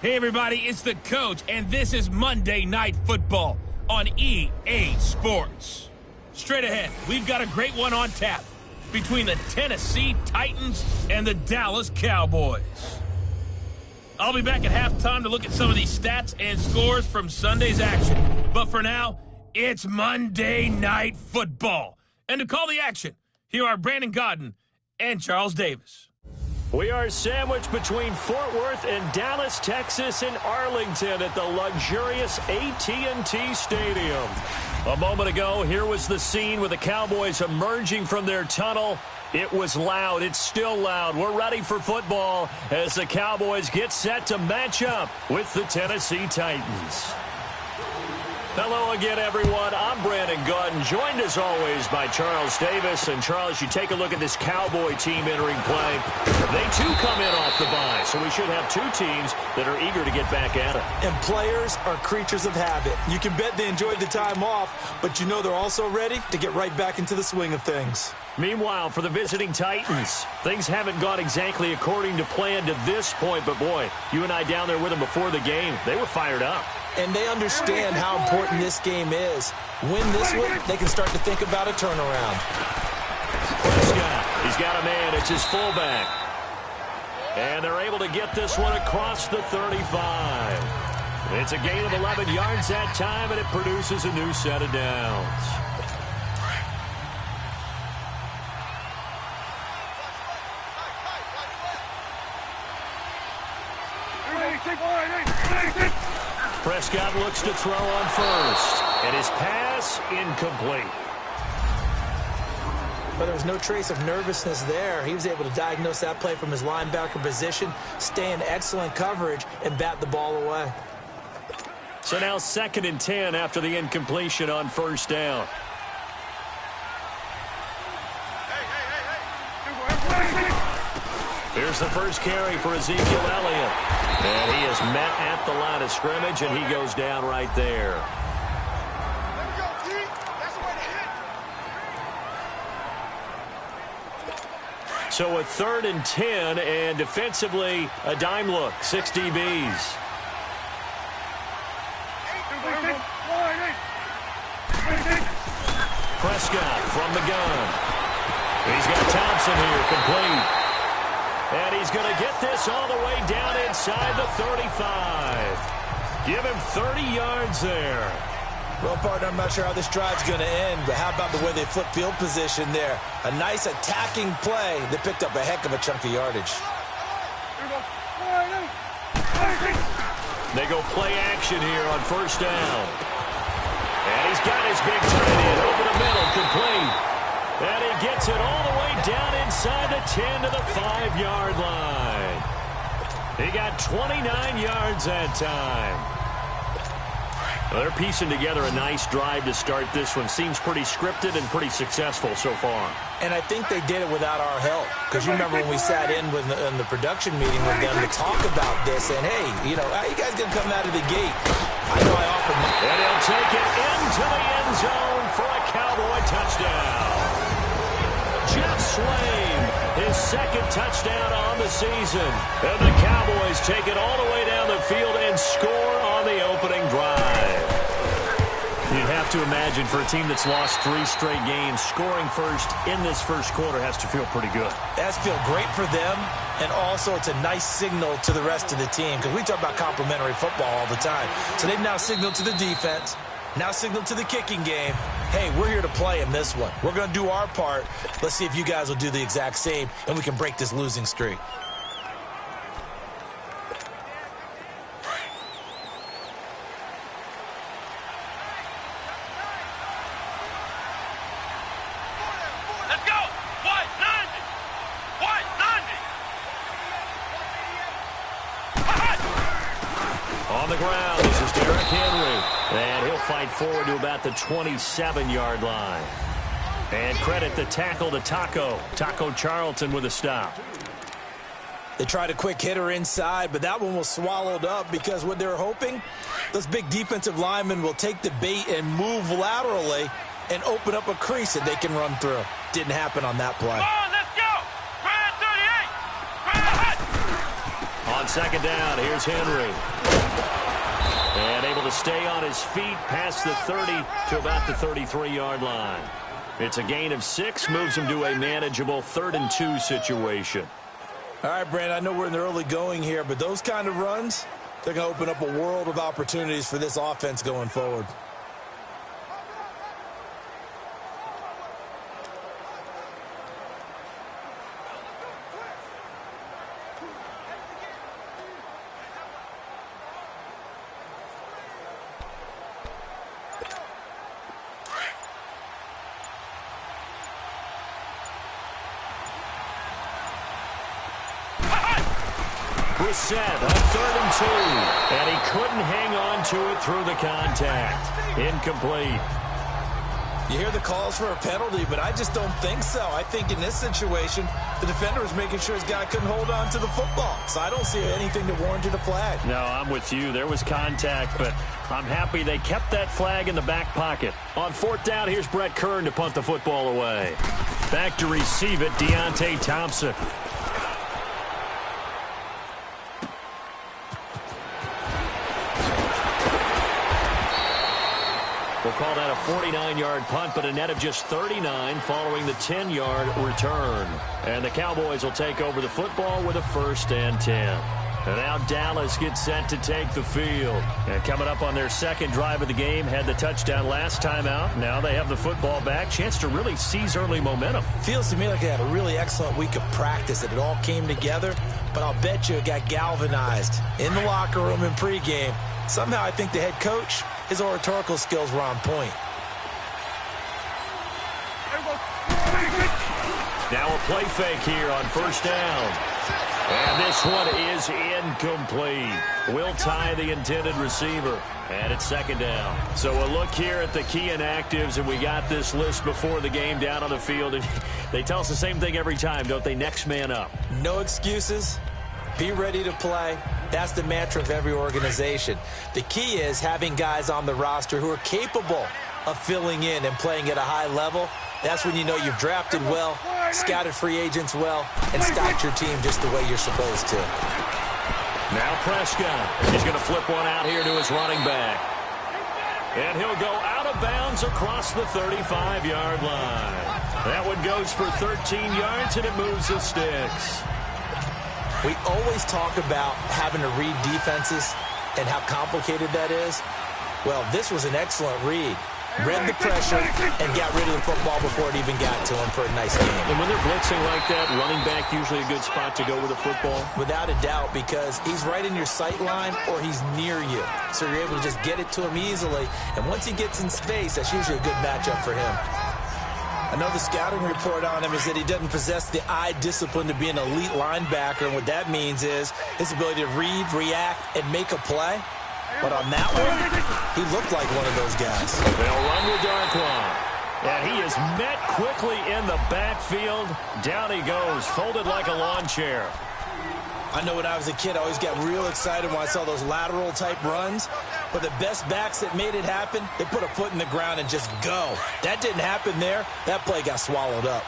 Hey everybody, it's the coach, and this is Monday Night Football on EA Sports. Straight ahead, we've got a great one on tap between the Tennessee Titans and the Dallas Cowboys. I'll be back at halftime to look at some of these stats and scores from Sunday's action. But for now, it's Monday Night Football. And to call the action, here are Brandon Godden and Charles Davis. We are sandwiched between Fort Worth and Dallas, Texas, and Arlington at the luxurious AT&T Stadium. A moment ago, here was the scene with the Cowboys emerging from their tunnel. It was loud. It's still loud. We're ready for football as the Cowboys get set to match up with the Tennessee Titans. Hello again, everyone. I'm Brandon Godden, joined as always by Charles Davis. And Charles, you take a look at this Cowboy team entering play. They too come in off the bye, so we should have two teams that are eager to get back at it. And players are creatures of habit. You can bet they enjoyed the time off, but you know they're also ready to get right back into the swing of things. Meanwhile, for the visiting Titans, things haven't gone exactly according to plan to this point. But, boy, you and I down there with them before the game, they were fired up. And they understand how important this game is. Win this one, they can start to think about a turnaround. Prescott, he's got a man. It's his fullback. And they're able to get this one across the 35. It's a gain of 11 yards that time, and it produces a new set of downs. Prescott looks to throw on first, and his pass incomplete. But there was no trace of nervousness there. He was able to diagnose that play from his linebacker position, stay in excellent coverage, and bat the ball away. So now 2nd and 10 after the incompletion on first down. Here's the first carry for Ezekiel Elliott. And he is met at the line of scrimmage, and he goes down right there. So a 3rd and 10, and defensively, a dime look, 6 DBs. Prescott from the gun. He's got Thompson here, complete. And he's going to get this all the way down inside the 35. Give him 30 yards there. Well, partner, I'm not sure how this drive's going to end, but how about the way they flip field position there? A nice attacking play that picked up a heck of a chunk of yardage. They go play action here on first down. And he's got his big tight end over the middle, complete. And he gets it all the way down inside the 10 to the 5-yard line. He got 29 yards that time. Well, they're piecing together a nice drive to start this one. Seems pretty scripted and pretty successful so far. And I think they did it without our help. Because you remember when we sat in the production meeting with them to talk about this. And, hey, you know, how you guys going to come out of the gate? I know I offered my... And he'll take it into the end zone for a Cowboy touchdown. Jeff Swain, his 2nd touchdown on the season. And the Cowboys take it all the way down the field and score on the opening drive. You'd have to imagine for a team that's lost 3 straight games, scoring first in this first quarter has to feel pretty good. That's feel great for them, and also it's a nice signal to the rest of the team, because we talk about complimentary football all the time. So they've now signaled to the defense, now signaled to the kicking game, hey, we're here to play in this one. We're going to do our part. Let's see if you guys will do the exact same, and we can break this losing streak. Let's go! White 90! White 90! On the ground, this is Derrick Henry. And he'll fight forward to about the 27-yard line. And credit the tackle to Taco Charlton with a stop. They tried a quick hitter inside, but that one was swallowed up because what they're hoping, those big defensive linemen will take the bait and move laterally and open up a crease that they can run through. Didn't happen on that play. Come on, let's go! Brad 38! Brad! On on second down, here's Henry. And able to stay on his feet past the 30 to about the 33-yard line. It's a gain of 6, moves him to a manageable 3rd and 2 situation. All right, Brandon, I know we're in the early going here, but those kind of runs, they're going to open up a world of opportunities for this offense going forward. Set on 3rd and 2, and he couldn't hang on to it through the contact. Incomplete. You hear the calls for a penalty, but I just don't think so. I think in this situation, the defender was making sure his guy couldn't hold on to the football. So I don't see anything that warranted a flag. No, I'm with you. There was contact, but I'm happy they kept that flag in the back pocket. On 4th down, here's Brett Kern to punt the football away. Back to receive it, Deontay Thompson. We'll call that a 49-yard punt, but a net of just 39 following the 10-yard return. And the Cowboys will take over the football with a 1st and 10. And now Dallas gets set to take the field. And coming up on their 2nd drive of the game, had the touchdown last time out. Now they have the football back. Chance to really seize early momentum. Feels to me like they had a really excellent week of practice, that it all came together. But I'll bet you it got galvanized in the locker room in pregame. Somehow I think the head coach, his oratorical skills were on point. Now a play fake here on 1st down. And this one is incomplete. Will tie the intended receiver. And it's 2nd down. So a look here at the key inactives, and we got this list before the game down on the field. And they tell us the same thing every time, don't they? Next man up. No excuses. Be ready to play. That's the mantra of every organization. The key is having guys on the roster who are capable of filling in and playing at a high level. That's when you know you've drafted well, scouted free agents well, and stocked your team just the way you're supposed to. Now Prescott. He's going to flip one out here to his running back. And he'll go out of bounds across the 35-yard line. That one goes for 13 yards, and it moves the sticks. We always talk about having to read defenses and how complicated that is. Well, this was an excellent read. Read the pressure and got rid of the football before it even got to him for a nice game. And when they're blitzing like that, running back usually a good spot to go with the football? Without a doubt, because he's right in your sight line or he's near you. So you're able to just get it to him easily. And once he gets in space, that's usually a good matchup for him. Another scouting report on him is that he doesn't possess the eye discipline to be an elite linebacker. And what that means is his ability to read, react, and make a play. But on that one, he looked like one of those guys. They'll run with Darkwan. And he is met quickly in the backfield. Down he goes, folded like a lawn chair. I know when I was a kid, I always got real excited when I saw those lateral-type runs. But the best backs that made it happen, they put a foot in the ground and just go. That didn't happen there. That play got swallowed up.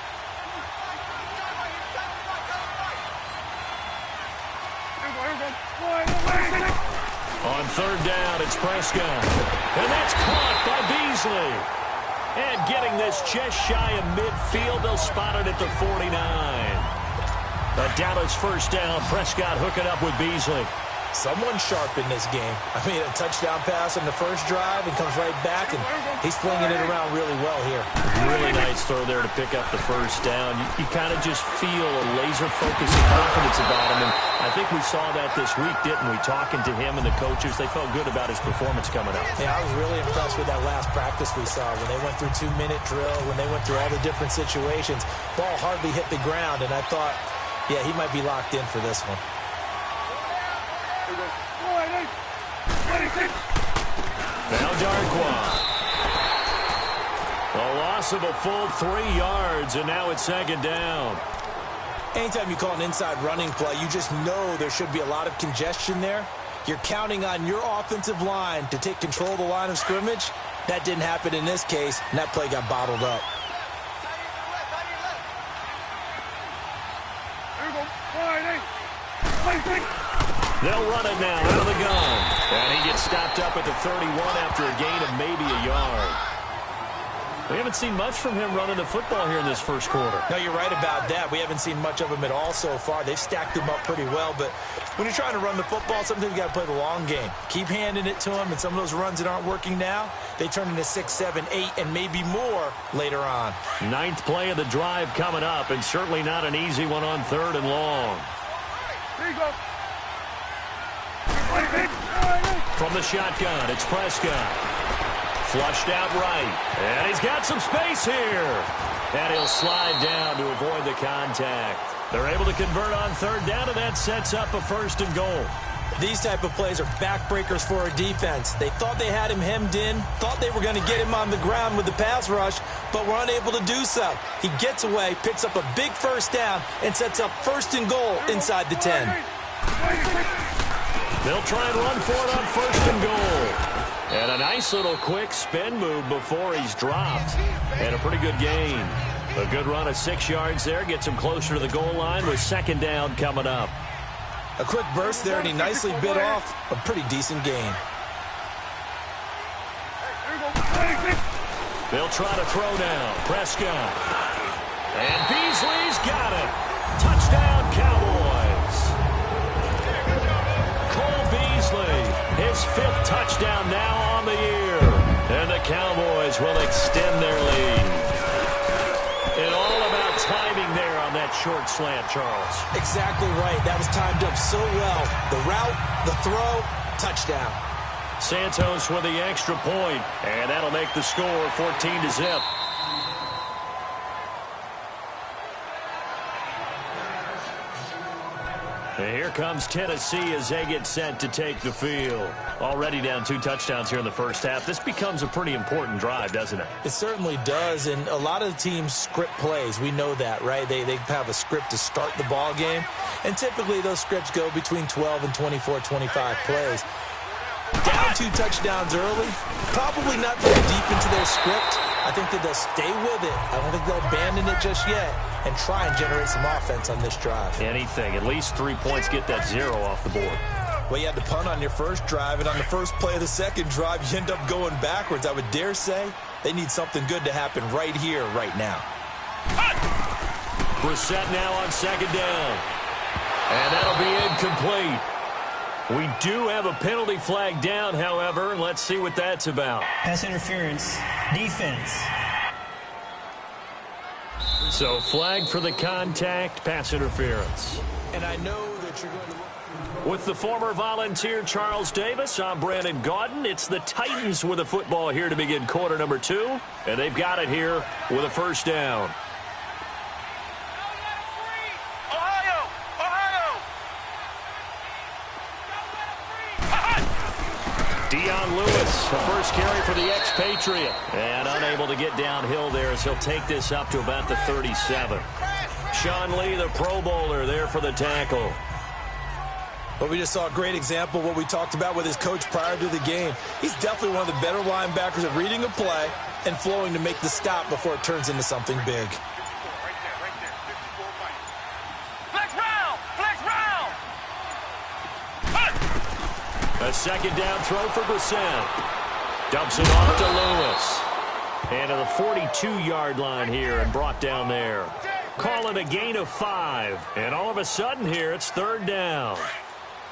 On 3rd down, it's Prescott. And that's caught by Beasley. And getting this just shy of midfield, they'll spot it at the 49. A Dallas 1st down. Prescott hooking up with Beasley. Someone sharp in this game. I mean, a touchdown pass on the first drive and comes right back, and he's flinging it around really well here. Really nice throw there to pick up the 1st down. You kind of just feel a laser focus and confidence about him, and I think we saw that this week, didn't we? Talking to him and the coaches, they felt good about his performance coming up. Yeah, I was really impressed with that last practice we saw when they went through 2-minute drill, when they went through all the different situations. Ball hardly hit the ground, and I thought, yeah, he might be locked in for this one. Now Darkwan. A loss of a full 3 yards, and now it's 2nd down. Anytime you call an inside running play, you just know there should be a lot of congestion there. You're counting on your offensive line to take control of the line of scrimmage. That didn't happen in this case, and that play got bottled up. They'll run it now out of the gun. And he gets stopped up at the 31 after a gain of maybe a yard. We haven't seen much from him running the football here in this first quarter. No, you're right about that. We haven't seen much of him at all so far. They've stacked him up pretty well, but when you're trying to run the football, sometimes you got to play the long game. Keep handing it to him, and some of those runs that aren't working now, they turn into 6, 7, 8, and maybe more later on. 9th play of the drive coming up, and certainly not an easy one on 3rd and long. Here you go. From the shotgun, it's Prescott. Flushed out right. And he's got some space here. And he'll slide down to avoid the contact. They're able to convert on 3rd down, and that sets up a 1st and goal. These type of plays are backbreakers for a defense. They thought they had him hemmed in, thought they were going to get him on the ground with the pass rush, but were unable to do so. He gets away, picks up a big 1st down, and sets up 1st and goal inside the 10. They'll try and run for it on 1st and goal. And a nice little quick spin move before he's dropped. And a pretty good gain. A good run of 6 yards there. Gets him closer to the goal line with 2nd down coming up. A quick burst there, and he nicely bit off a pretty decent gain. They'll try to throw now. Prescott. And Beasley's got it. Touchdown, Cowboys. Cole Beasley, his 5th touchdown now on the year. And the Cowboys will extend their lead. And all about timing there on that short slant, Charles. Exactly right. That was timed up so well. The route, the throw, touchdown. Santos with the extra point, and that'll make the score 14-0. And here comes Tennessee as they get set to take the field. Already down 2 touchdowns here in the first half. This becomes a pretty important drive, doesn't it? It certainly does, and a lot of the teams script plays. We know that, right? They have a script to start the ball game, and typically those scripts go between 12 and 24, 25 plays. Down 2 touchdowns early, probably not very deep into their script. I think that they'll stay with it. I don't think they'll abandon it just yet and try and generate some offense on this drive. Anything. At least 3 points, get that 0 off the board. Well, you had to punt on your first drive, and on the first play of the second drive, you end up going backwards. I would dare say they need something good to happen right here, right now. Brissett now on 2nd down. And that'll be incomplete. We do have a penalty flag down, however, and let's see what that's about. Pass interference, defense. So flag for the contact, pass interference. And I know that you're going to... With the former Volunteer Charles Davis, I'm Brandon Gaudin. It's the Titans with the football here to begin quarter number 2, and they've got it here with a 1st down. Dion Lewis, the first carry for the expatriate. And unable to get downhill there as he'll take this up to about the 37. Sean Lee, the Pro Bowler, there for the tackle. But we just saw a great example of what we talked about with his coach prior to the game. He's definitely one of the better linebackers at reading a play and flowing to make the stop before it turns into something big. A 2nd down throw for Brissett. Dumps it off to Lewis. And to the 42-yard line here and brought down there. Call it a gain of 5. And all of a sudden here, it's 3rd down.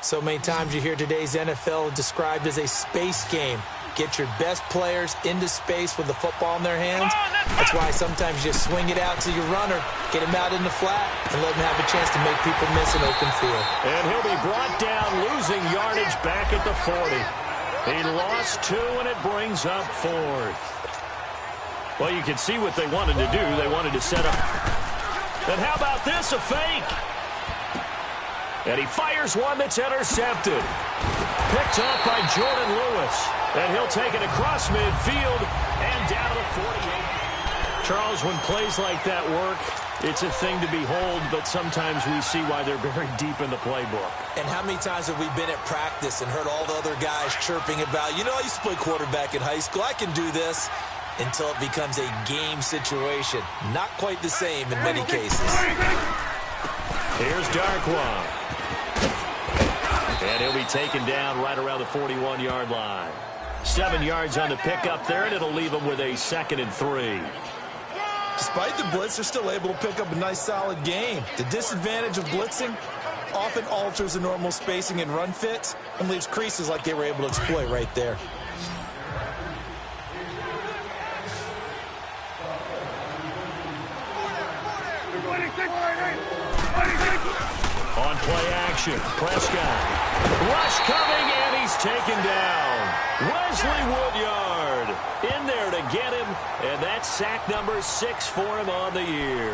So many times you hear today's NFL described as a space game. Get your best players into space with the football in their hands. That's why sometimes you just swing it out to your runner, get him out in the flat, and let him have a chance to make people miss an open field. And he'll be brought down, losing yardage back at the 40. He lost 2, and it brings up 4th. Well, you can see what they wanted to do. They wanted to set up. And how about this, a fake? And he fires one that's intercepted. Picked up by Jordan Lewis. And he'll take it across midfield and down to the 48. Charles, when plays like that work, it's a thing to behold, but sometimes we see why they're very deep in the playbook. And how many times have we been at practice and heard all the other guys chirping about, you know, I used to play quarterback in high school, I can do this, until it becomes a game situation. Not quite the same in many cases. Here's Darkwa. And he'll be taken down right around the 41-yard line. 7 yards on the pickup there, and it'll leave him with a 2nd and 3. Despite the blitz, they're still able to pick up a nice, solid gain. The disadvantage of blitzing often alters the normal spacing and run fits and leaves creases like they were able to exploit right there. On play action, Prescott. Rush coming, and he's taken down. Wesley Woodyard in there to get him, and that's sack number 6 for him on the year.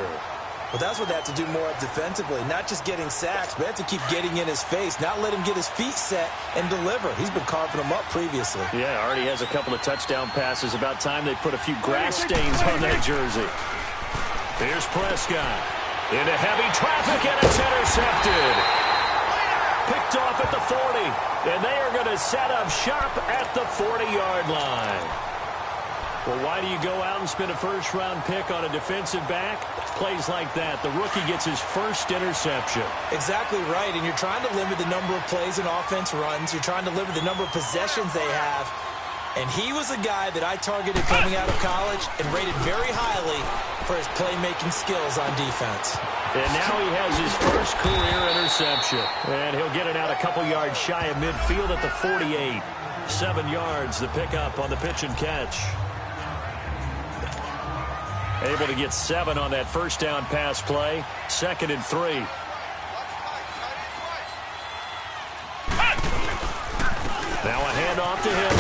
Well, that's what they have to do more of defensively, not just getting sacks, but they have to keep getting in his face, not let him get his feet set and deliver. He's been carving them up previously. Yeah, already has a couple of touchdown passes. About time they put a few grass stains on that jersey. Here's Prescott. Into heavy traffic, and it's intercepted. Picked off at the 40, and they are going to set up shop at the 40-yard line. Well, why do you go out and spend a first-round pick on a defensive back? Plays like that. The rookie gets his first interception. Exactly right, and you're trying to limit the number of plays and offense runs. You're trying to limit the number of possessions they have. And he was a guy that I targeted coming out of college and rated very highly for his playmaking skills on defense. And now he has his first career interception. And he'll get it out a couple yards shy of midfield at the 48. 7 yards, the pickup on the pitch and catch. Able to get 7 on that first down pass play. 2nd and 3. Now a handoff to him.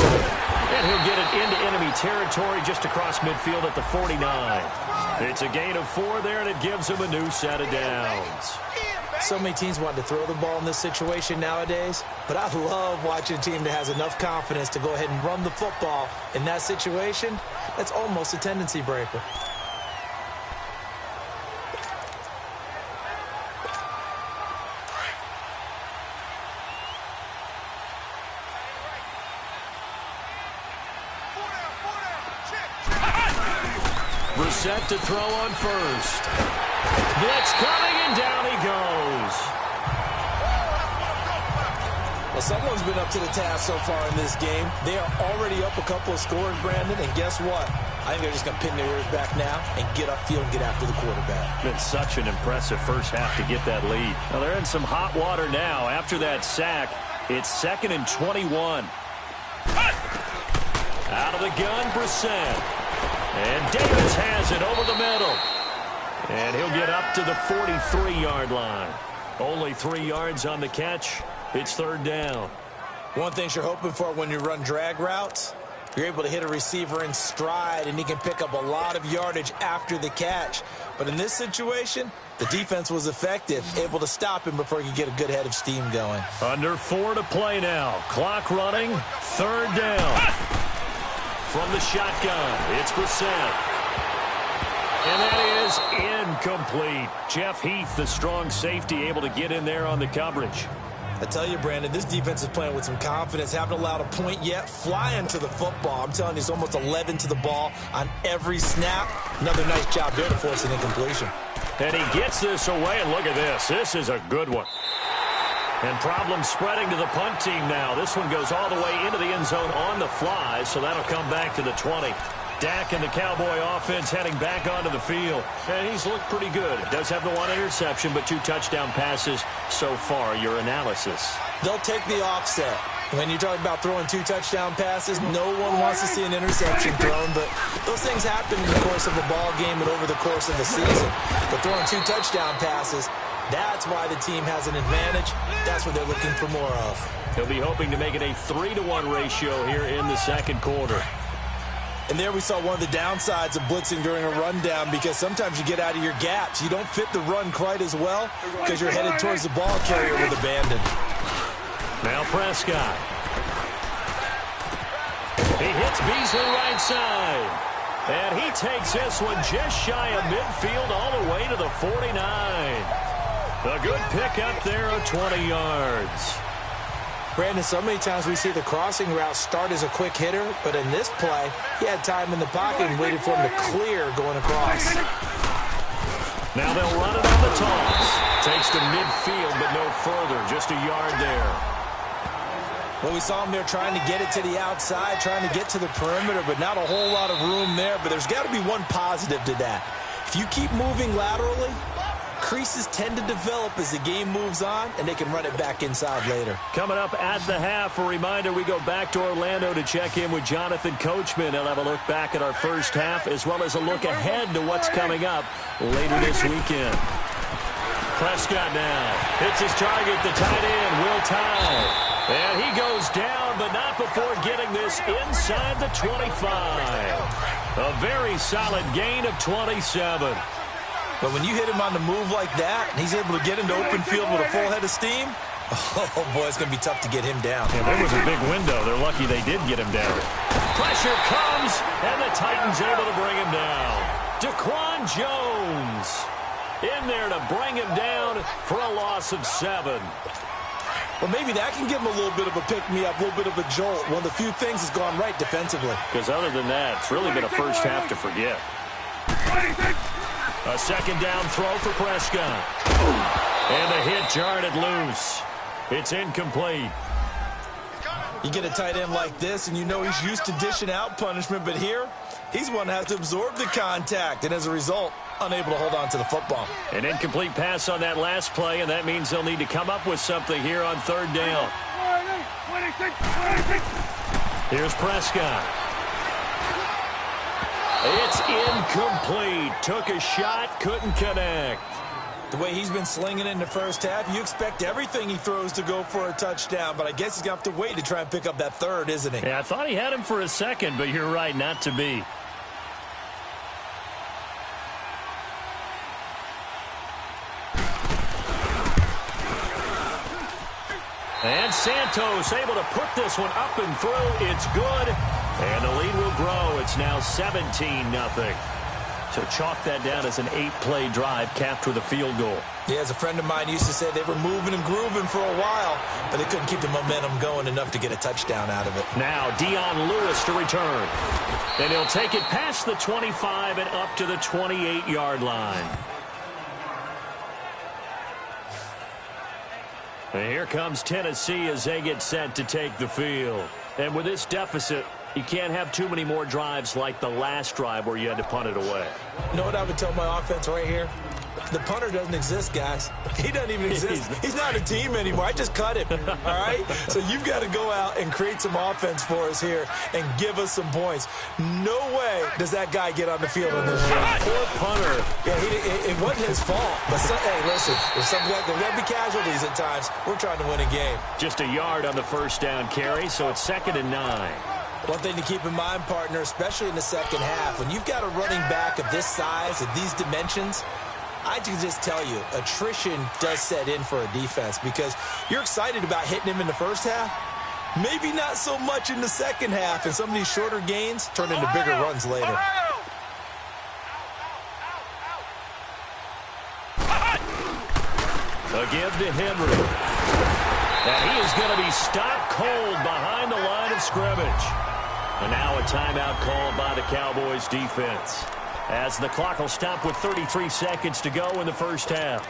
And he'll get it into enemy territory just across midfield at the 49. It's a gain of 4 there, and it gives him a new set of downs. So many teams want to throw the ball in this situation nowadays, but I love watching a team that has enough confidence to go ahead and run the football in that situation. That's almost a tendency breaker. Set to throw on first. Blitz coming, and down he goes. Well, someone's been up to the task so far in this game. They are already up a couple of scores, Brandon, and guess what? I think they're just going to pin their ears back now and get upfield and get after the quarterback. Been such an impressive first half to get that lead. Now they're in some hot water now. After that sack, it's 2nd and 21. Out of the gun, Brissett. And Davis has it over the middle. And he'll get up to the 43-yard line. Only 3 yards on the catch. It's 3rd down. One thing you're hoping for when you run drag routes, you're able to hit a receiver in stride, and he can pick up a lot of yardage after the catch. But in this situation, the defense was effective, able to stop him before he could get a good head of steam going. Under 4 to play now. Clock running. 3rd down. From the shotgun, it's Brissett. And that is incomplete. Jeff Heath, the strong safety, able to get in there on the coverage. I tell you, Brandon, this defense is playing with some confidence. Haven't allowed a point yet. Flying to the football. I'm telling you, it's almost 11 to the ball on every snap. Another nice job there to force an incompletion. And he gets this away, and look at this. This is a good one. And problems spreading to the punt team now. This one goes all the way into the end zone on the fly, so that'll come back to the 20. Dak and the Cowboy offense heading back onto the field. And he's looked pretty good. Does have the 1 interception, but 2 touchdown passes so far. Your analysis? They'll take the offset. When you talk about throwing 2 touchdown passes, no one wants to see an interception thrown, but those things happen in the course of a ball game and over the course of the season. But throwing 2 touchdown passes, that's why the team has an advantage. That's what they're looking for more of. He'll be hoping to make it a 3-to-1 ratio here in the 2nd quarter. And there we saw one of the downsides of blitzing during a rundown, because sometimes you get out of your gaps. You don't fit the run quite as well because you're headed towards the ball carrier with abandon. Now Prescott. He hits Beasley right side. And he takes this one just shy of midfield all the way to the 49. A good pickup there of 20 yards. Brandon, so many times we see the crossing route start as a quick hitter, but in this play, he had time in the pocket and waited for him to clear going across. Now they'll run it on the toss. Takes to midfield, but no further. Just a yard there. Well, we saw him there trying to get it to the outside, trying to get to the perimeter, but not a whole lot of room there. But there's got to be one positive to that. If you keep moving laterally, creases tend to develop as the game moves on, and they can run it back inside later. Coming up at the half, a reminder, we go back to Orlando to check in with Jonathan Coachman. He'll have a look back at our first half, as well as a look ahead to what's coming up later this weekend. Prescott now hits his target, the tight end, Will Tye. And he goes down, but not before getting this inside the 25. A very solid gain of 27. But when you hit him on the move like that, and he's able to get into open field with a full head of steam, oh, boy, it's going to be tough to get him down. Yeah, there was a big window. They're lucky they did get him down. Pressure comes, and the Titans able to bring him down. Daquan Jones in there to bring him down for a loss of 7. Well, maybe that can give him a little bit of a pick-me-up, a little bit of a jolt. One of the few things has gone right defensively. Because other than that, it's really been a first half to forget. A second down throw for Prescott. And the hit jarred it loose. It's incomplete. You get a tight end like this, and you know he's used to dishing out punishment, but here, he's one that has to absorb the contact, and as a result, unable to hold on to the football. An incomplete pass on that last play, and that means they'll need to come up with something here on third down. Here's Prescott. It's incomplete. Took a shot, couldn't connect. The way he's been slinging it in the first half, you expect everything he throws to go for a touchdown, but I guess he's going to have to wait to try and pick up that third, isn't he? Yeah, I thought he had him for a second, but you're right, not to be. And Santos able to put this one up and through. It's good. And the lead will grow. It's now 17-0. So chalk that down as an 8-play drive capped with a field goal. Yeah, as a friend of mine used to say, they were moving and grooving for a while, but they couldn't keep the momentum going enough to get a touchdown out of it. Now Dion Lewis to return. And he'll take it past the 25 and up to the 28-yard line. And here comes Tennessee as they get set to take the field. And with this deficit, you can't have too many more drives like the last drive where you had to punt it away. You know what I would tell my offense right here? The punter doesn't exist, guys. He doesn't even exist. He's not a team anymore. I just cut him, all right? So you've got to go out and create some offense for us here and give us some points. No way does that guy get on the field on this drive. Poor punter. Yeah, it wasn't his fault. But, hey, listen, there's something like there will be casualties at times. We're trying to win a game. Just a yard on the first down carry, so it's 2nd and 9. One thing to keep in mind, partner, especially in the second half, when you've got a running back of this size, of these dimensions, I can just tell you, attrition does set in for a defense because you're excited about hitting him in the first half. Maybe not so much in the second half, and some of these shorter gains turn into bigger runs later. A give to Henry. And he is going to be stopped cold behind the line of scrimmage. And now a timeout called by the Cowboys defense, as the clock will stop with 33 seconds to go in the first half.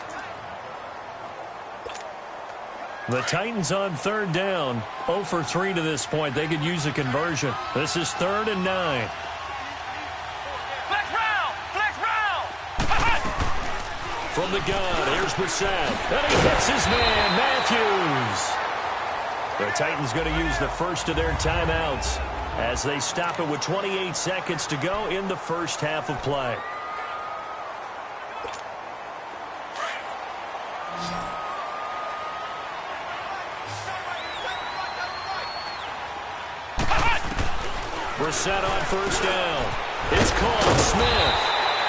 The Titans on third down, 0 for 3 to this point. They could use a conversion. This is 3rd and 9. Flex round! From the gun, here's Brissett. And he hits his man, Matthews. The Titans going to use the first of their timeouts as they stop it with 28 seconds to go in the first half of play. Brissett on first down. It's called. Smith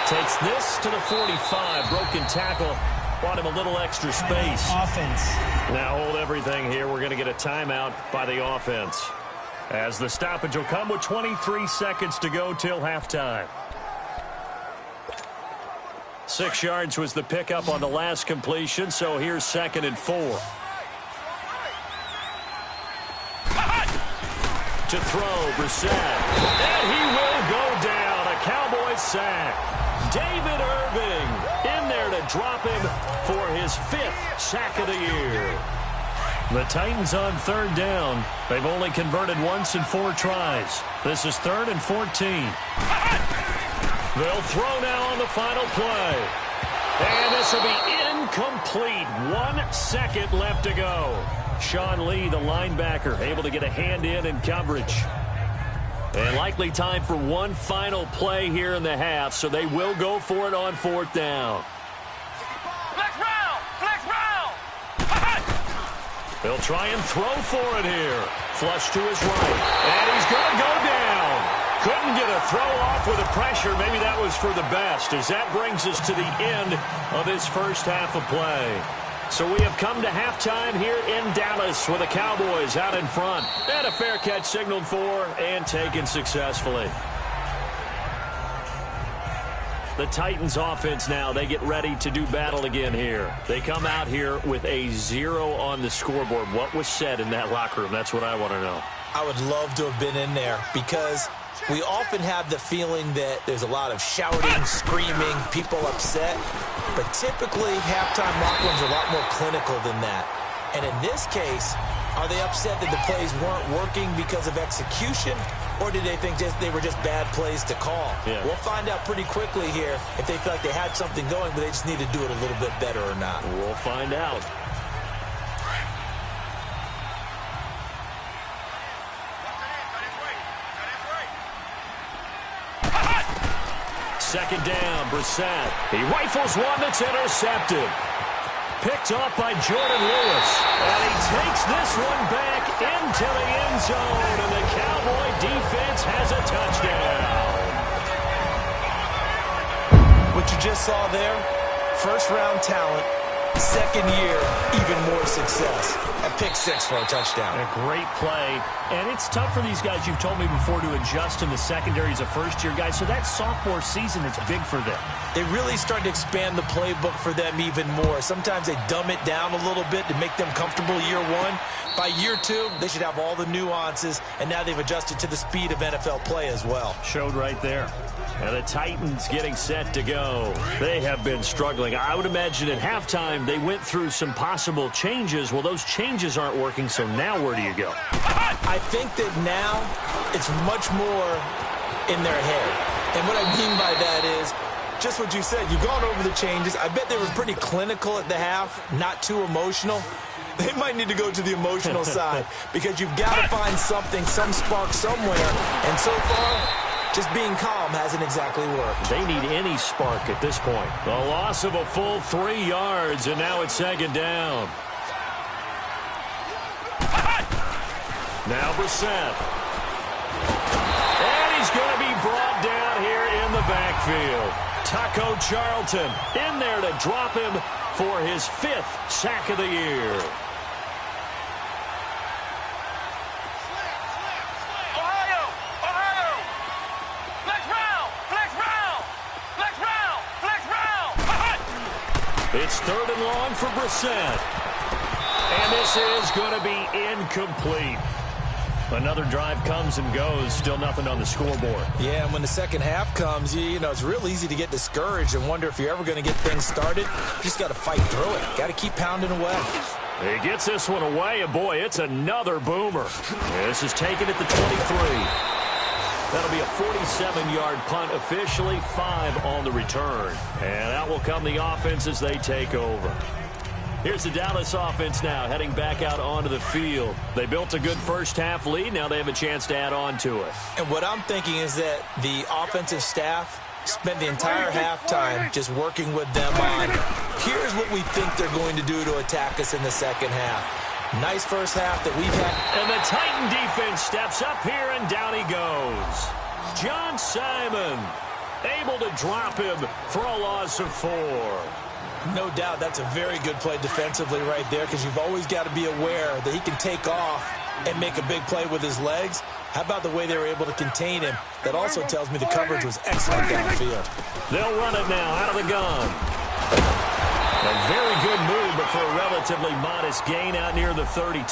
takes this to the 45. Broken tackle. Bought him a little extra space. Offense. Now hold everything here. We're going to get a timeout by the offense, as the stoppage will come with 23 seconds to go till halftime. 6 yards was the pickup on the last completion, so here's 2nd and 4. To throw, Brissett. And he will go down. A Cowboys sack. David Irving in there to drop him for his 5th sack of the year. The Titans on 3rd down. They've only converted once in 4 tries. This is 3rd and 14. They'll throw now on the final play. And this will be incomplete. 1 second left to go. Sean Lee, the linebacker, able to get a hand in coverage. And likely time for one final play here in the half, so they will go for it on 4th down. Flex round! Flex round! They'll try and throw for it here. Flush to his right. And he's going to go down. Couldn't get a throw off with the pressure. Maybe that was for the best, as that brings us to the end of this first half of play. So we have come to halftime here in Dallas with the Cowboys out in front. And a fair catch signaled for and taken successfully. The Titans offense now, they get ready to do battle again here. They come out here with a 0 on the scoreboard. What was said in that locker room? That's what I want to know. I would love to have been in there because we often have the feeling that there's a lot of shouting, screaming, people upset. But typically, halftime locker rooms are a lot more clinical than that. And in this case, are they upset that the plays weren't working because of execution? Or did they think they were just bad plays to call? Yeah. We'll find out pretty quickly here if they feel like they had something going, but they just need to do it a little bit better or not. We'll find out. Second down, Brissett. He rifles one that's intercepted. Picked off by Jordan Lewis. And he takes this one back into the end zone. And the Cowboy defense has a touchdown. What you just saw there, first-round talent, second year, even more success. A pick 6 for a touchdown. A great play. And it's tough for these guys, you've told me before, to adjust in the secondary as a first-year guy. So that sophomore season is big for them. They really start to expand the playbook for them even more. Sometimes they dumb it down a little bit to make them comfortable year 1. By year 2, they should have all the nuances, and now they've adjusted to the speed of NFL play as well. Showed right there. And the Titans getting set to go. They have been struggling. I would imagine at halftime they went through some possible changes. Well, those changes aren't working, so now where do you go? I think that now it's much more in their head. And what I mean by that is just what you said. You've gone over the changes. I bet they were pretty clinical at the half, not too emotional. They might need to go to the emotional side because you've got to find something, some spark somewhere. And so far, just being calm hasn't exactly worked. They need any spark at this point. The loss of a full 3 yards, and now it's second down. Now Brissett. And he's going to be brought down here in the backfield. Taco Charlton in there to drop him for his 5th sack of the year. It's 3rd and long for Brissett. And this is going to be incomplete. Another drive comes and goes. Still nothing on the scoreboard. Yeah, and when the second half comes, you know, it's real easy to get discouraged and wonder if you're ever going to get things started. You just got to fight through it. Got to keep pounding away. He gets this one away, and boy, it's another boomer. This is taken at the 23. That'll be a 47-yard punt, officially 5 on the return. And out will come the offense as they take over. Here's the Dallas offense now, heading back out onto the field. They built a good first-half lead. Now they have a chance to add on to it. And what I'm thinking is that the offensive staff spent the entire halftime just working with them on, here's what we think they're going to do to attack us in the second half. Nice first half that we've had. And the Titan defense steps up here, and down he goes. John Simon able to drop him for a loss of 4. No doubt that's a very good play defensively right there, because you've always got to be aware that he can take off and make a big play with his legs. How about the way they were able to contain him? That also tells me the coverage was excellent downfield. They'll run it now out of the gun. A very good move, but for a relatively modest gain out near the 32.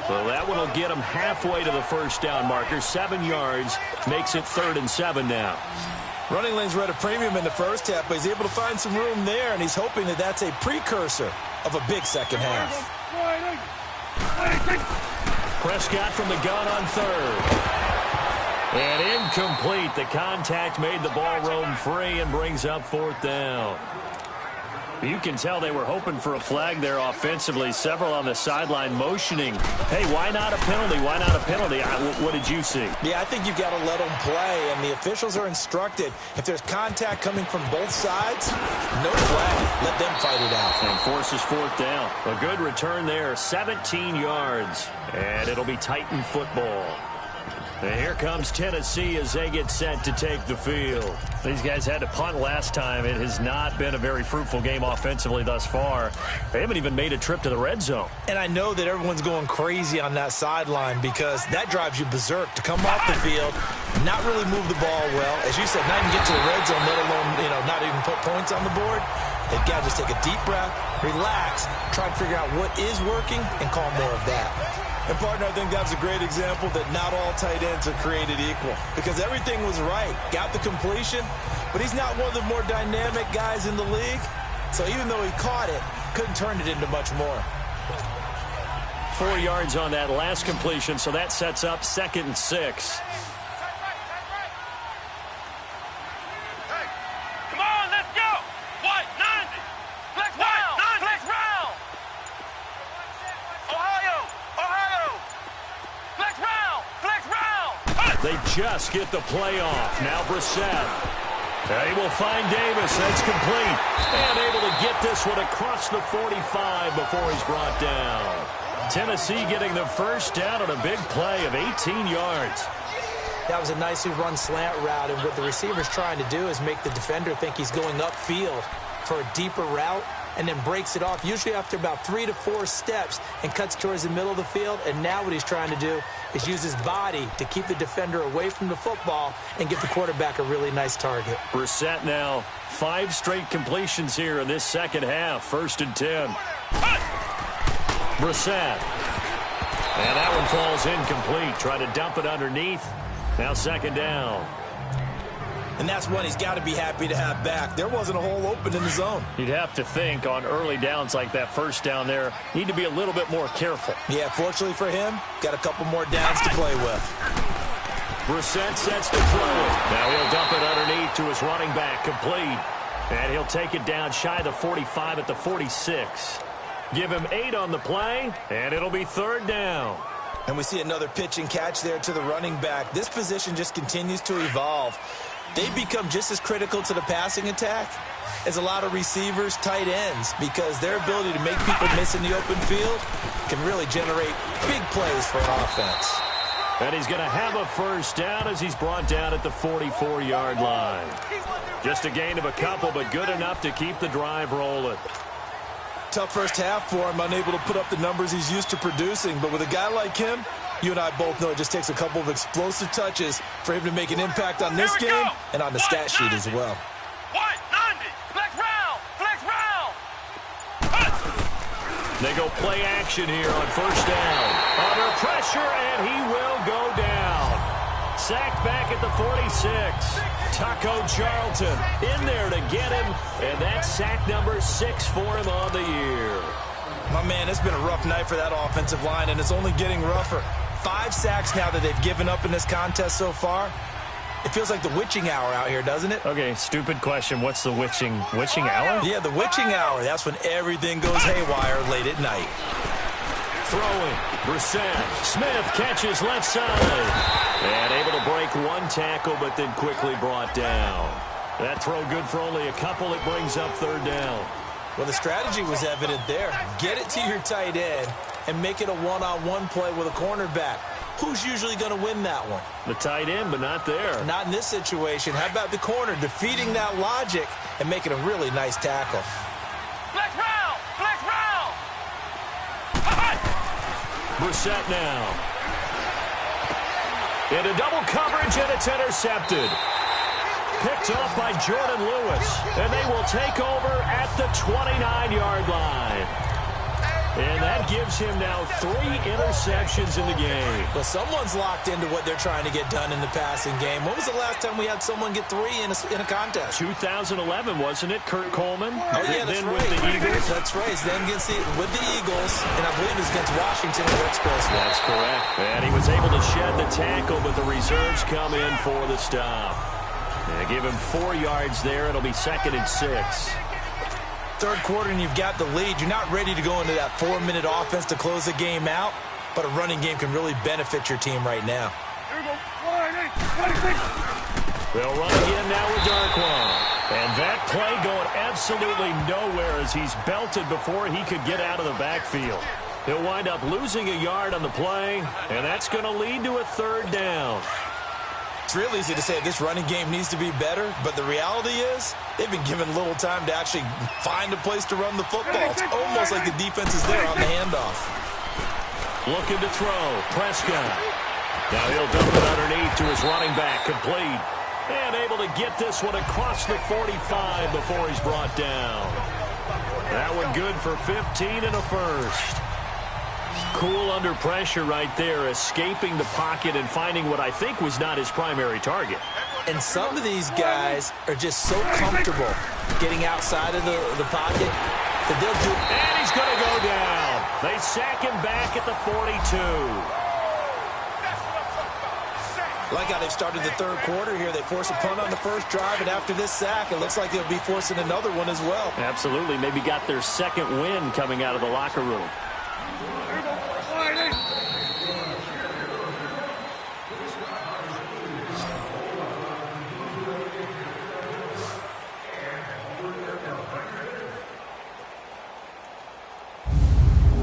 So that one will get him halfway to the first down marker. 7 yards makes it 3rd and 7 now. Running lanes were at a premium in the first half, but he's able to find some room there, and he's hoping that that's a precursor of a big second half. Prescott from the gun on third. And incomplete. The contact made the ball roam free and brings up fourth down. You can tell they were hoping for a flag there offensively. Several on the sideline motioning. Hey, why not a penalty? Why not a penalty? What did you see? Yeah, I think you've got to let them play, and the officials are instructed. If there's contact coming from both sides, no flag. Let them fight it out. And forces fourth down. A good return there, 17 yards. And it'll be Titan football. And here comes Tennessee as they get set to take the field. These guys had to punt last time. It has not been a very fruitful game offensively thus far. They haven't even made a trip to the red zone. And I know that everyone's going crazy on that sideline because that drives you berserk to come off the field, not really move the ball well. As you said, not even get to the red zone, let alone, not even put points on the board. They've got to just take a deep breath, relax, try to figure out what is working, and call more of that. And, partner, I think that's a great example that not all tight ends are created equal because everything was right. Got the completion, but he's not one of the more dynamic guys in the league. So even though he caught it, couldn't turn it into much more. 4 yards on that last completion, so that sets up 2nd and 6. They just get the play off. Now Brissett. He will find Davis. That's complete. And able to get this one across the 45 before he's brought down. Tennessee getting the first down on a big play of 18 yards. That was a nicely run slant route, and what the receiver's trying to do is make the defender think he's going upfield for a deeper route, and then breaks it off, usually after about 3 to 4 steps, and cuts towards the middle of the field. And now what he's trying to do is use his body to keep the defender away from the football and give the quarterback a really nice target. Brissett now 5 straight completions here in this second half. 1st and 10. Brissett. And that one falls incomplete. Try to dump it underneath. Now 2nd down. And that's one he's got to be happy to have back. There wasn't a hole open in the zone. You'd have to think on early downs like that first down there, need to be a little bit more careful. Yeah, fortunately for him, got a couple more downs to play with. Brissett sets to throw it. Now he'll dump it underneath to his running back, complete. And he'll take it down shy of the 45 at the 46. Give him 8 on the play, and it'll be 3rd down. And we see another pitch and catch there to the running back. This position just continues to evolve. They become just as critical to the passing attack as a lot of receivers, tight ends, because their ability to make people miss in the open field can really generate big plays for an offense. And he's going to have a first down as he's brought down at the 44-yard line. Just a gain of a couple, but good enough to keep the drive rolling. Tough first half for him, unable to put up the numbers he's used to producing. But with a guy like him, you and I both know it just takes a couple of explosive touches for him to make an impact on this game and on the stat sheet as well. They go play action here on 1st down. Under pressure, and he will go down. Sacked back at the 46. Taco Charlton in there to get him, and that's sack number 6 for him on the year. My man, it's been a rough night for that offensive line, and it's only getting rougher. 5 sacks now that they've given up in this contest so far. It feels like the witching hour out here, doesn't it? Okay, stupid question. What's the witching hour? Yeah, the witching hour. That's when everything goes haywire late at night. Throwing. Brissett. Smith catches left side. And able to break 1 tackle, but then quickly brought down. That throw good for only a couple. It brings up 3rd down. Well, the strategy was evident there. Get it to your tight end and make it a one-on-one play with a cornerback. Who's usually going to win that one? The tight end, but not there. Not in this situation. How about the corner defeating that logic and making a really nice tackle? Flex round! Flex round! Brissett now. Into double coverage, and it's intercepted. Picked off by Jordan Lewis, and they will take over at the 29-yard line. And that gives him now 3 interceptions in the game. Well, someone's locked into what they're trying to get done in the passing game. When was the last time we had someone get 3 in a contest? 2011, wasn't it, Kurt Coleman? Oh, yeah, that's then right. with the Eagles. That's right. Then with the Eagles, and I believe it's against Washington in the Expressway. That's correct. And he was able to shed the tackle, but the reserves come in for the stop. They give him 4 yards there. It'll be 2nd and 6. Third quarter and you've got the lead. You're not ready to go into that 4-minute offense to close the game out, but a running game can really benefit your team right now. They'll run again now with Darquan. And that play going absolutely nowhere as he's belted before he could get out of the backfield. He'll wind up losing a yard on the play, and that's going to lead to a 3rd down. It's real easy to say this running game needs to be better, but the reality is they've been given little time to actually find a place to run the football. It's almost like the defense is there on the handoff. Looking to throw. Prescott. Now he'll dump it underneath to his running back. Complete. And able to get this one across the 45 before he's brought down. That one good for 15 and a first. Cool under pressure right there, escaping the pocket and finding what I think was not his primary target. And some of these guys are just so comfortable getting outside of the pocket that they'll do. And he's going to go down. They sack him back at the 42. Like how they've started the third quarter here. They force a punt on the first drive, and after this sack, it looks like they'll be forcing another one as well. Absolutely. Maybe got their 2nd win coming out of the locker room.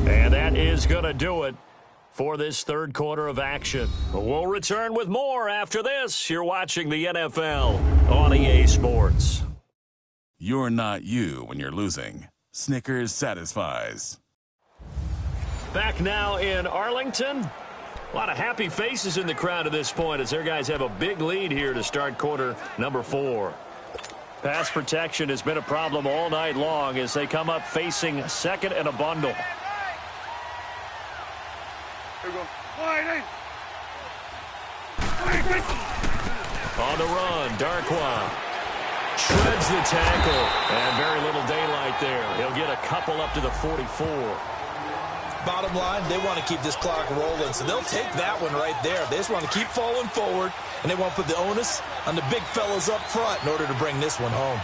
And that is going to do it for this third quarter of action. We'll return with more after this. You're watching the NFL on EA Sports. You're not you when you're losing. Snickers satisfies. Back now in Arlington. A lot of happy faces in the crowd at this point as their guys have a big lead here to start quarter number 4. Pass protection has been a problem all night long as they come up facing 2nd and a bundle. On the run, Darquan shreds the tackle, and very little daylight there. He'll get a couple up to the 44. Bottom line, they want to keep this clock rolling, so they'll take that one right there. They just want to keep falling forward, and they want to put the onus on the big fellas up front in order to bring this one home.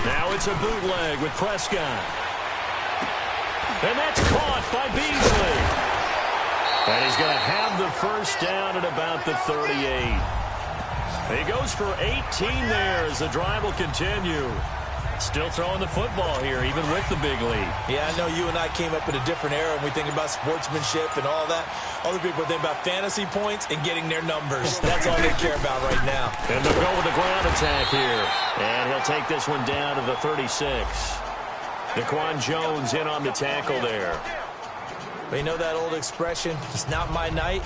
Now it's a bootleg with Prescott. And that's caught by Beasley. And he's going to have the first down at about the 38. He goes for 18 there as the drive will continue. Still throwing the football here, even with the big lead. Yeah, I know you and I came up in a different era and we think about sportsmanship and all that. Other people think about fantasy points and getting their numbers. That's all they care about right now. And they'll go with the ground attack here. And he'll take this one down to the 36. Daquan Jones in on the tackle there. But you know that old expression, it's not my night?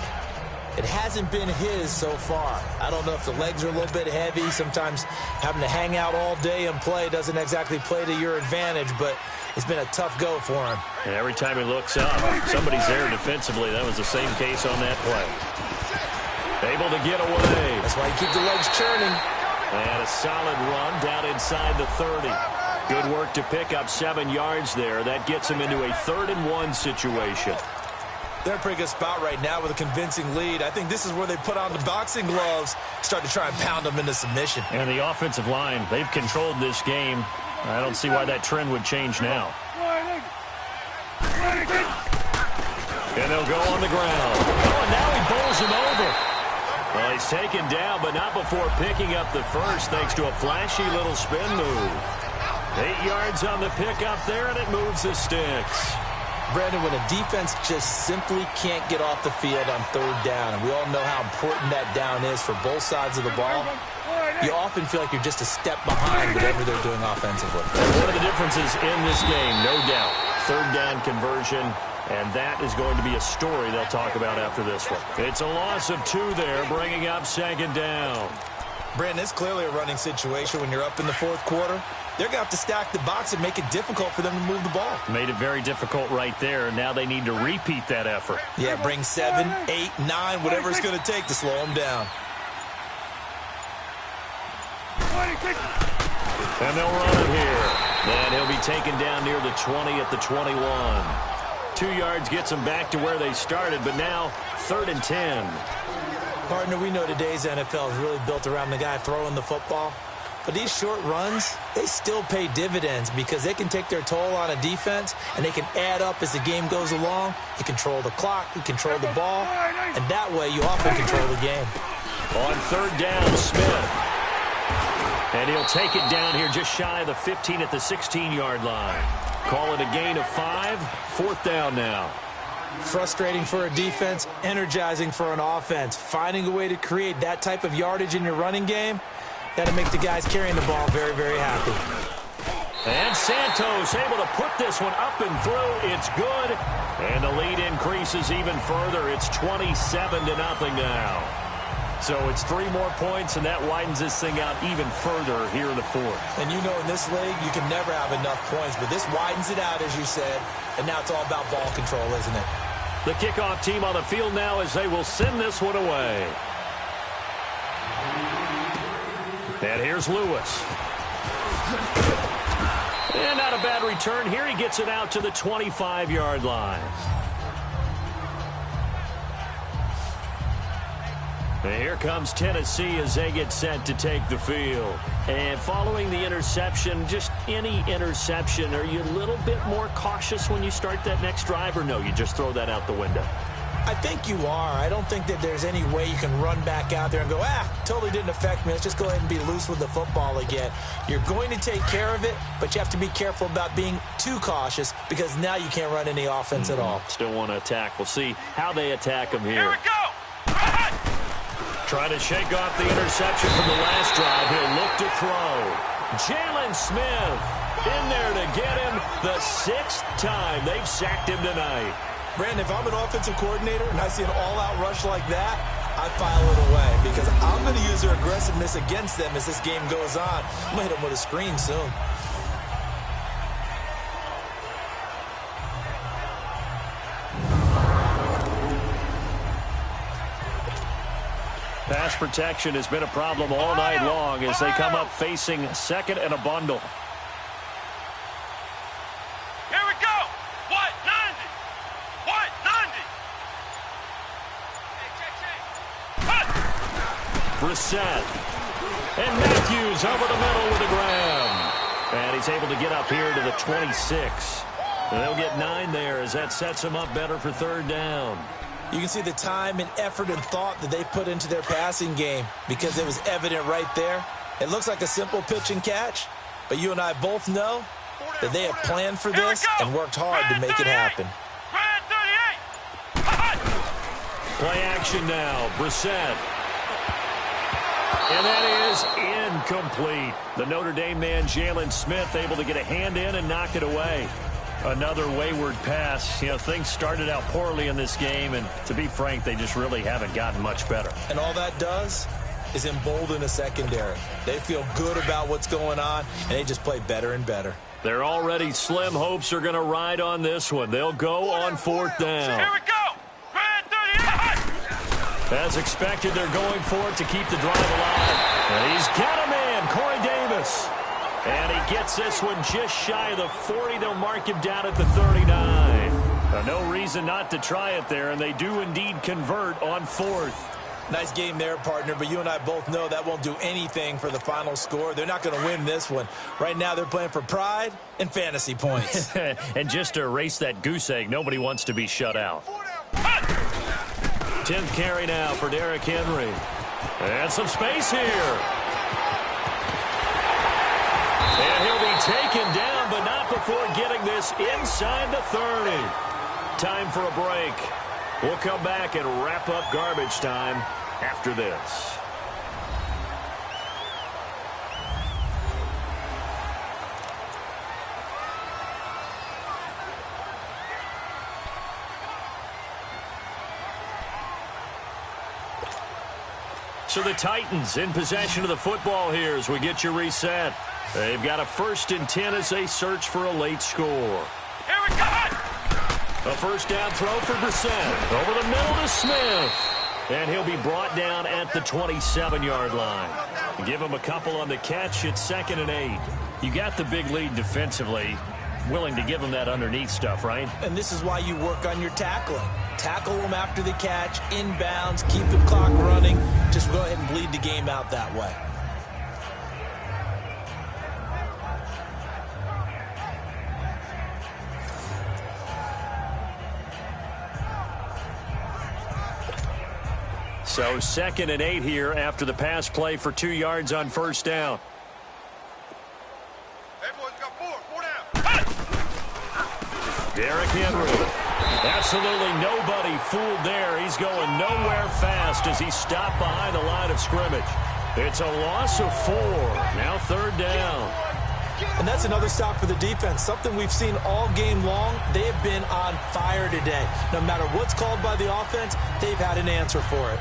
It hasn't been his so far. I don't know if the legs are a little bit heavy. Sometimes having to hang out all day and play doesn't exactly play to your advantage, but it's been a tough go for him. And every time he looks up, somebody's there defensively. That was the same case on that play. Able to get away. That's why you keep the legs churning. And a solid run down inside the 30. Good work to pick up 7 yards there. That gets him into a 3rd and 1 situation. They're in a pretty good spot right now with a convincing lead. I think this is where they put on the boxing gloves, start to try and pound them into submission. And the offensive line, they've controlled this game. I don't see why that trend would change now. And they'll go on the ground. Oh, and now he bowls him over. Well, he's taken down, but not before picking up the first, thanks to a flashy little spin move. 8 yards on the pickup there, and it moves the sticks. Brandon, when a defense just simply can't get off the field on 3rd down, and we all know how important that down is for both sides of the ball, you often feel like you're just a step behind whatever they're doing offensively. One of the differences in this game, no doubt, 3rd down conversion, and that is going to be a story they'll talk about after this one. It's a loss of 2 there, bringing up 2nd down. Brandon, it's clearly a running situation when you're up in the fourth quarter. They're going to have to stack the box and make it difficult for them to move the ball. Made it very difficult right there, and now they need to repeat that effort. Yeah, bring 7, 8, 9, whatever it's going to take to slow them down. And they'll run it here. And he'll be taken down near the 20 at the 21. 2 yards gets them back to where they started, but now 3rd and 10. Partner, we know today's NFL is really built around the guy throwing the football. But these short runs, they still pay dividends because they can take their toll on a defense and they can add up as the game goes along. You control the clock, you control the ball, and that way you often control the game. On 3rd down, Smith. And he'll take it down here just shy of the 15 at the 16-yard line. Call it a gain of 5. 4th down now. Frustrating for a defense, energizing for an offense. Finding a way to create that type of yardage in your running game, that'll make the guys carrying the ball very, very happy. And Santos able to put this one up and through. It's good. And the lead increases even further. It's 27-0 now. So it's 3 more points, and that widens this thing out even further here in the 4th. And you know in this league, you can never have enough points, but this widens it out, as you said, and now it's all about ball control, isn't it? The kickoff team on the field now as they will send this one away. And here's Lewis. And not a bad return here. He gets it out to the 25-yard line. And here comes Tennessee as they get set to take the field. And following the interception, just any interception, are you a little bit more cautious when you start that next drive, or no, you just throw that out the window? I think you are. I don't think that there's any way you can run back out there and go, totally didn't affect me. Let's just go ahead and be loose with the football again. You're going to take care of it, but you have to be careful about being too cautious because now you can't run any offense at all. Still want to attack. We'll see how they attack them here. Here we go. Run! Trying to shake off the interception from the last drive. He'll look to throw. Jalen Smith in there to get him the 6th time they've sacked him tonight. Brandon, if I'm an offensive coordinator and I see an all-out rush like that, I file it away because I'm going to use their aggressiveness against them as this game goes on. I'm going to hit them with a screen soon. Pass protection has been a problem all night long as they come up facing 2nd and a bundle. Here we go. What? 90. What? 90. Brissett. And Matthews over the middle with the grab. And he's able to get up here to the 26. And they'll get 9 there as that sets them up better for 3rd down. You can see the time and effort and thought that they put into their passing game because it was evident right there. It looks like a simple pitch and catch, but you and I both know that they have planned for this and worked hard to make it happen. Play action now. Brissett. And that is incomplete. The Notre Dame man, Jalen Smith, able to get a hand in and knock it away. Another wayward pass. You know, things started out poorly in this game, and to be frank, they just really haven't gotten much better. And all that does is embolden a secondary. They feel good about what's going on, and they just play better and better. Their already slim hopes are going to ride on this one. They'll go on 4th down. Here we go. Grand 38. As expected, they're going for it to keep the drive alive. And he's got a man, Corey Davis. And he gets this one just shy of the 40. They'll mark him down at the 39. No reason not to try it there, and they do indeed convert on 4th. Nice game there, partner, but you and I both know that won't do anything for the final score. They're not going to win this one. Right now, they're playing for pride and fantasy points. And just to erase that goose egg, nobody wants to be shut out. 10th carry now for Derrick Henry. And some space here. And he'll be taken down, but not before getting this inside the 30. Time for a break. We'll come back and wrap up garbage time after this. So the Titans in possession of the football here as we get you reset. They've got a 1st and 10 as they search for a late score. Here we go! A first down throw for Brissett. Over the middle to Smith. And he'll be brought down at the 27-yard line. Give him a couple on the catch. It's 2nd and 8. You got the big lead defensively. Willing to give him that underneath stuff, right? And this is why you work on your tackling. Tackle them after the catch, inbounds, keep the clock running. Just go ahead and bleed the game out that way. So 2nd and 8 here after the pass play for 2 yards on first down. Hey, boys, got 4 down. Derrick Henry. Absolutely nobody fooled there. He's going nowhere fast as he's stopped behind the line of scrimmage. It's a loss of 4. Now 3rd down. And that's another stop for the defense, something we've seen all game long. They have been on fire today. No matter what's called by the offense, they've had an answer for it.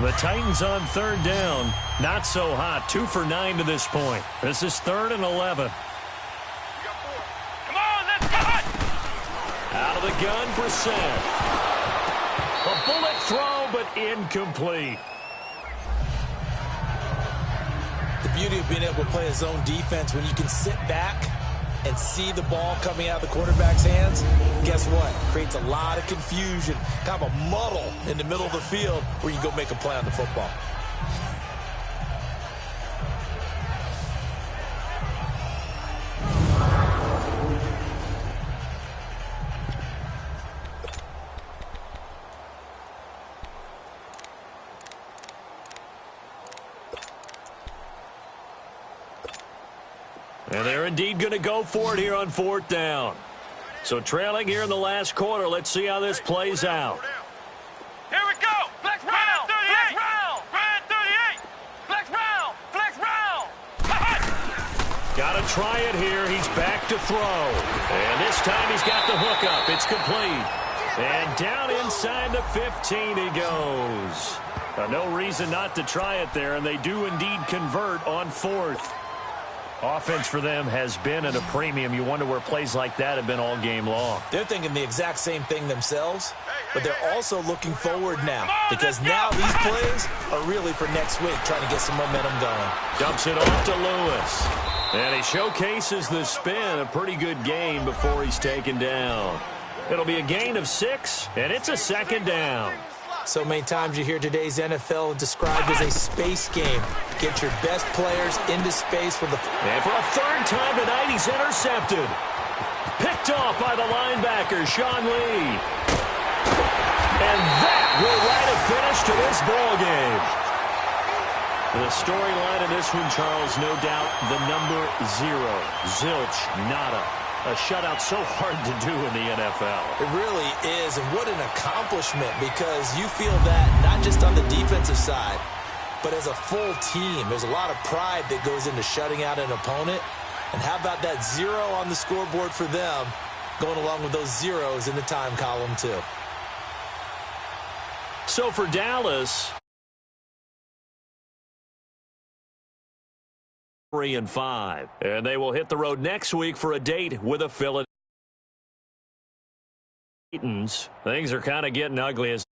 The Titans on 3rd down. Not so hot. 2 for 9 to this point. This is 3rd and 11. Come on, let's go! Out of the gun, Brissett. A bullet throw, but incomplete. The beauty of being able to play a zone defense when you can sit back and see the ball coming out of the quarterback's hands, guess what? Creates a lot of confusion, kind of a muddle in the middle of the field where you go make a play on the football. And they're indeed going to go for it here on 4th down. So trailing here in the last quarter. Let's see how this plays out. Here we go! Flex round! Flex round! Red 38! Flex round! Flex round! Got to try it here. He's back to throw. And this time he's got the hook up. It's complete. And down inside the 15 he goes. No reason not to try it there, and they do indeed convert on 4th. Offense for them has been at a premium. You wonder where plays like that have been all game long. They're thinking the exact same thing themselves, but they're also looking forward now because now these plays are really for next week, trying to get some momentum going. Dumps it off to Lewis. And he showcases the spin. A pretty good game before he's taken down. It'll be a gain of 6, and it's a 2nd down. So many times you hear today's NFL described as a space game. Get your best players into space with the... And for a 3rd time tonight, he's intercepted. Picked off by the linebacker, Sean Lee. And that will write a finish to this ball game. The storyline in this one, Charles, no doubt the number 0. Zilch, nada. A shutout so hard to do in the NFL. It really is, and what an accomplishment, because you feel that not just on the defensive side, but as a full team. There's a lot of pride that goes into shutting out an opponent. And how about that 0 on the scoreboard for them, going along with those zeros in the time column too. So for Dallas, 3 and 5. And they will hit the road next week for a date with the Philadelphia Titans. Things are kind of getting ugly as